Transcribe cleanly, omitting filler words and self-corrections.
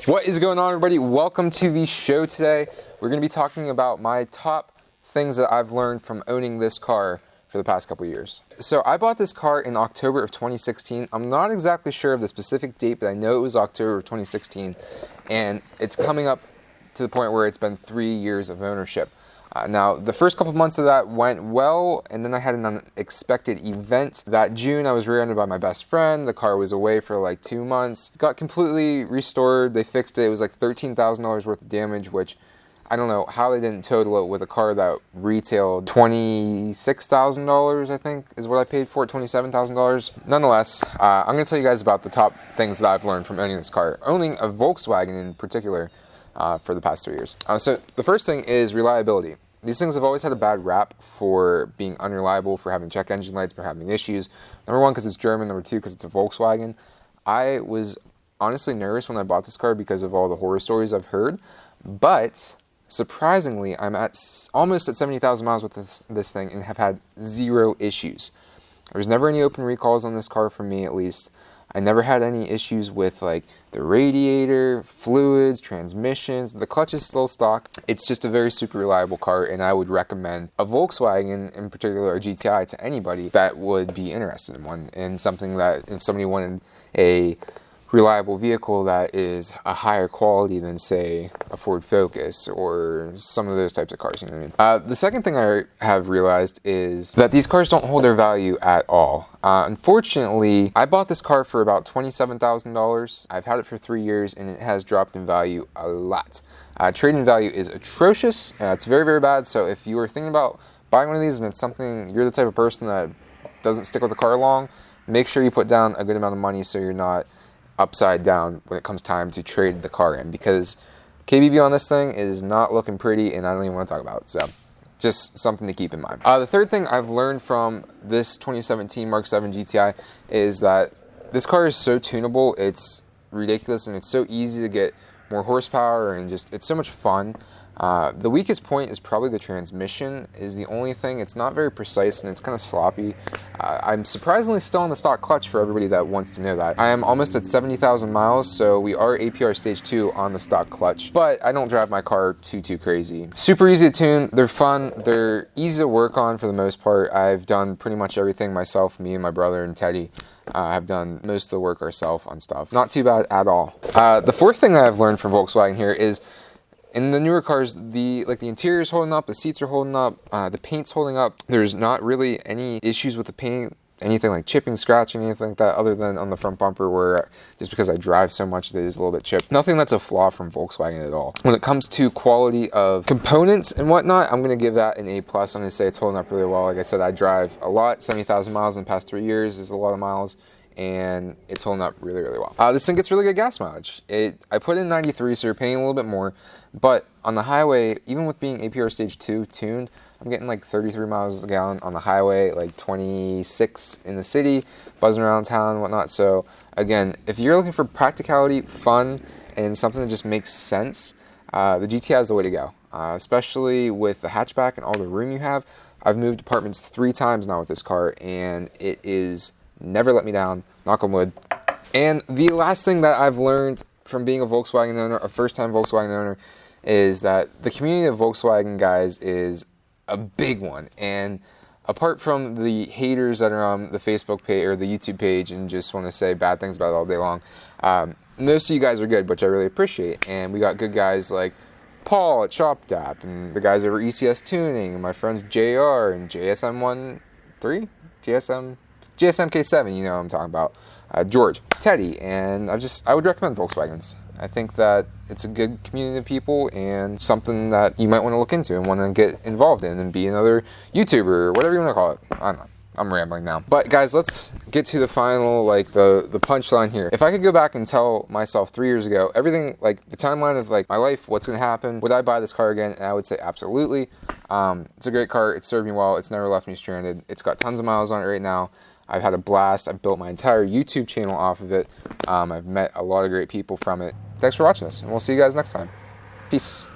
What is going on, everybody? Welcome to the show today. We're going to be talking about my top things that I've learned from owning this car for the past couple years. So I bought this car in October of 2016. I'm not exactly sure of the specific date, but I know it was October of 2016, and it's coming up to the point where it's been 3 years of ownership. Now, the first couple months of that went well, and then I had an unexpected event. That June, I was rear-ended by my best friend. The car was away for like 2 months. Got completely restored. They fixed it. It was like $13,000 worth of damage, which I don't know how they didn't total it with a car that retailed $26,000, I think, is what I paid for it, $27,000. Nonetheless, I'm going to tell you guys about the top things that I've learned from owning this car. Owning a Volkswagen in particular, for the past 3 years. So the first thing is reliability. These things have always had a bad rap for being unreliable, for having check engine lights, for having issues. Number one, because it's German. Number two, because it's a Volkswagen. I was honestly nervous when I bought this car because of all the horror stories I've heard. But surprisingly, I'm at almost at 70,000 miles with this thing and have had 0 issues. There was never any open recalls on this car for me, at least. I never had any issues with like the radiator, fluids, transmissions. The clutch is still stock. It's just a very super reliable car, and I would recommend a Volkswagen, in particular a GTI, to anybody that would be interested in one, and something that if somebody wanted a reliable vehicle that is a higher quality than, say, a Ford Focus or some of those types of cars, you know what I mean? The second thing I have realized is that these cars don't hold their value at all. Unfortunately, I bought this car for about $27,000. I've had it for 3 years, and it has dropped in value a lot. Trade-in value is atrocious. It's very, very bad. So if you are thinking about buying one of these and it's something, you're the type of person that doesn't stick with the car long, make sure you put down a good amount of money so you're not upside down when it comes time to trade the car in, because KBB on this thing is not looking pretty, and I don't even want to talk about it. So just something to keep in mind. The third thing I've learned from this 2017 Mk7 Gti is that this car is so tunable. It's ridiculous, and it's so easy to get more horsepower, and just it's so much fun. The weakest point is probably the transmission is the only thing. It's not very precise, and it's kind of sloppy. I'm surprisingly still on the stock clutch for everybody that wants to know that. I am almost at 70,000 miles, so we are Apr Stage 2 on the stock clutch, but I don't drive my car too crazy. Super easy to tune. They're fun. They're easy to work on for the most part. I've done pretty much everything myself. Me and my brother and Teddy have done most of the work ourselves on stuff. Not too bad at all. The fourth thing that I've learned from Volkswagen here is in the newer cars, the interior is holding up, the seats are holding up, the paint's holding up. There's not really any issues with the paint, anything like chipping, scratching, anything like that, other than on the front bumper where just because I drive so much, it is a little bit chipped. Nothing that's a flaw from Volkswagen at all. When it comes to quality of components and whatnot, I'm going to give that an A+. I'm going to say it's holding up really well. Like I said, I drive a lot. 70,000 miles in the past 3 years is a lot of miles, and it's holding up really well. This thing gets really good gas mileage. I put in 93, so you're paying a little bit more, but on the highway, even with being Apr Stage 2 tuned, I'm getting like 33 miles a gallon on the highway, like 26 in the city, buzzing around town and whatnot. So again, if you're looking for practicality, fun, and something that just makes sense, the GTI is the way to go, especially with the hatchback and all the room you have. I've moved apartments 3 times now with this car, and it is never let me down, knock on wood. And the last thing that I've learned from being a Volkswagen owner, a first-time Volkswagen owner, is that the community of Volkswagen guys is a big one. And apart from the haters that are on the Facebook page or the YouTube page and just want to say bad things about it all day long, most of you guys are good, which I really appreciate. And we got good guys like Paul at ShopDap, and the guys over ECS Tuning, and my friends JR and JSM13, Mk7, you know what I'm talking about, George, Teddy, and I would recommend Volkswagens. I think that it's a good community of people and something that you might want to look into and want to get involved in and be another YouTuber or whatever you want to call it. I don't know. I'm rambling now. But guys, let's get to the final, like the punchline here. If I could go back and tell myself 3 years ago, everything, like the timeline of like my life, what's going to happen, would I buy this car again? And I would say absolutely. It's a great car. It served me well. It's never left me stranded. It's got tons of miles on it right now. I've had a blast. I've built my entire YouTube channel off of it. I've met a lot of great people from it. Thanks for watching this, and we'll see you guys next time. Peace.